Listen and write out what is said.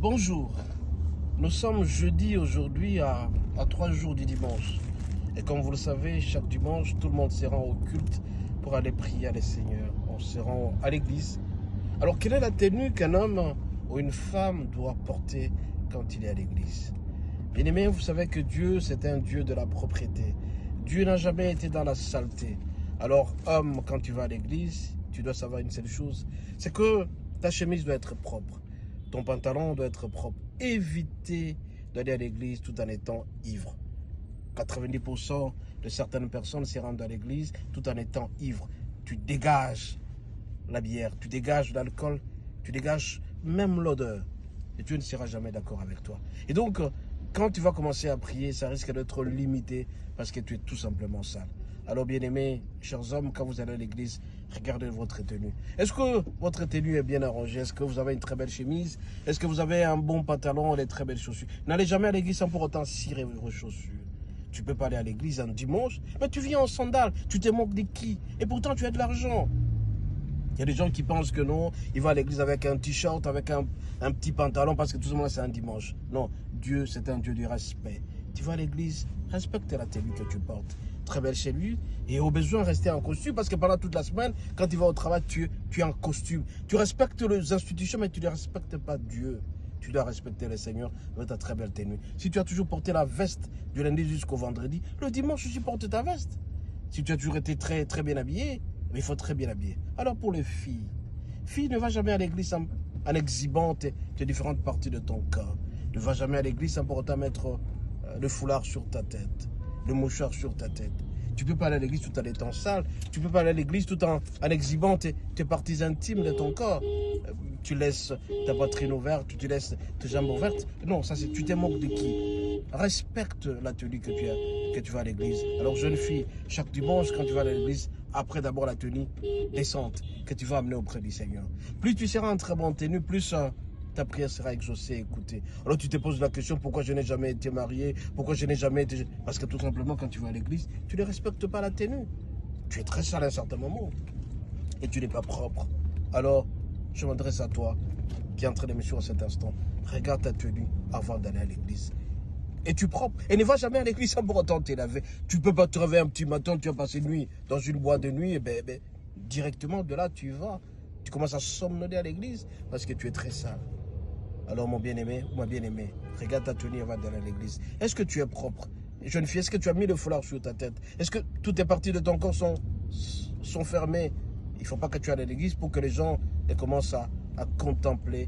Bonjour, nous sommes jeudi aujourd'hui à 3 jours du dimanche. Et comme vous le savez, chaque dimanche, tout le monde se rend au culte pour aller prier à les Seigneurs. On se rend à l'église. Alors, quelle est la tenue qu'un homme ou une femme doit porter quand il est à l'église? Bien-aimés, vous savez que Dieu, c'est un Dieu de la propreté. Dieu n'a jamais été dans la saleté. Alors, homme, quand tu vas à l'église, tu dois savoir une seule chose, c'est que ta chemise doit être propre. Ton pantalon doit être propre. Évitez d'aller à l'église tout en étant ivre. 90% de certaines personnes se rendent à l'église tout en étant ivre. Tu dégages la bière, tu dégages l'alcool, tu dégages même l'odeur. Et Dieu ne sera jamais d'accord avec toi. Et donc, quand tu vas commencer à prier, ça risque d'être limité parce que tu es tout simplement sale. Alors, bien-aimés, chers hommes, quand vous allez à l'église, regardez votre tenue. Est-ce que votre tenue est bien arrangée? Est-ce que vous avez une très belle chemise? Est-ce que vous avez un bon pantalon et des très belles chaussures? N'allez jamais à l'église sans pour autant cirer vos chaussures. Tu peux pas aller à l'église un dimanche, mais tu viens en sandales. Tu te moques de qui? Et pourtant, tu as de l'argent. Il y a des gens qui pensent que non, ils vont à l'église avec un t-shirt, avec un petit pantalon, parce que tout simplement c'est un dimanche. Non, Dieu, c'est un Dieu du respect. Tu vas à l'église, respecte la tenue que tu portes. Très belle chez lui, et au besoin, rester en costume, parce que pendant toute la semaine, quand tu vas au travail, tu es en costume. Tu respectes les institutions, mais tu ne respectes pas Dieu. Tu dois respecter le Seigneur avec ta très belle tenue. Si tu as toujours porté la veste du lundi jusqu'au vendredi, le dimanche aussi porte ta veste. Si tu as toujours été très, très bien habillé, mais il faut très bien habiller. Alors pour les filles, ne va jamais à l'église en exhibant tes différentes parties de ton corps. Ne va jamais à l'église sans pour autant mettre le foulard sur ta tête, le mouchoir sur ta tête. Tu ne peux pas aller à l'église tout en étant sale. Tu ne peux pas aller à l'église tout en exhibant tes parties intimes de ton corps. Tu laisses ta poitrine ouverte, tu laisses tes jambes ouvertes. Non, ça c'est tu te moques de qui? Respecte la tenue que tu vas à l'église. Alors jeune fille, chaque dimanche quand tu vas à l'église, après d'abord la tenue décente que tu vas amener auprès du Seigneur. Plus tu seras en très bonne tenue, plus ta prière sera exaucée et écoutée. Alors tu te poses la question, pourquoi je n'ai jamais été marié? Pourquoi je n'ai jamais été... Parce que tout simplement quand tu vas à l'église, tu ne respectes pas la tenue. Tu es très sale à un certain moment. Et tu n'es pas propre. Alors, je m'adresse à toi qui est en train de me suivre à cet instant. Regarde ta tenue avant d'aller à l'église. Es-tu propre? Et ne va jamais à l'église sans pour autant te laver. Tu ne peux pas te réveiller un petit matin, tu vas passer une nuit dans une boîte de nuit, et directement de là tu vas. Tu commences à somnoler à l'église parce que tu es très sale. Alors mon bien-aimé, ma bien-aimée, regarde ta tenue avant d'aller à l'église. Est-ce que tu es propre? Jeune fille, est-ce que tu as mis le foulard sur ta tête? Est-ce que toutes les parties de ton corps sont fermées? Il ne faut pas que tu ailles à l'église pour que les gens commencent à contempler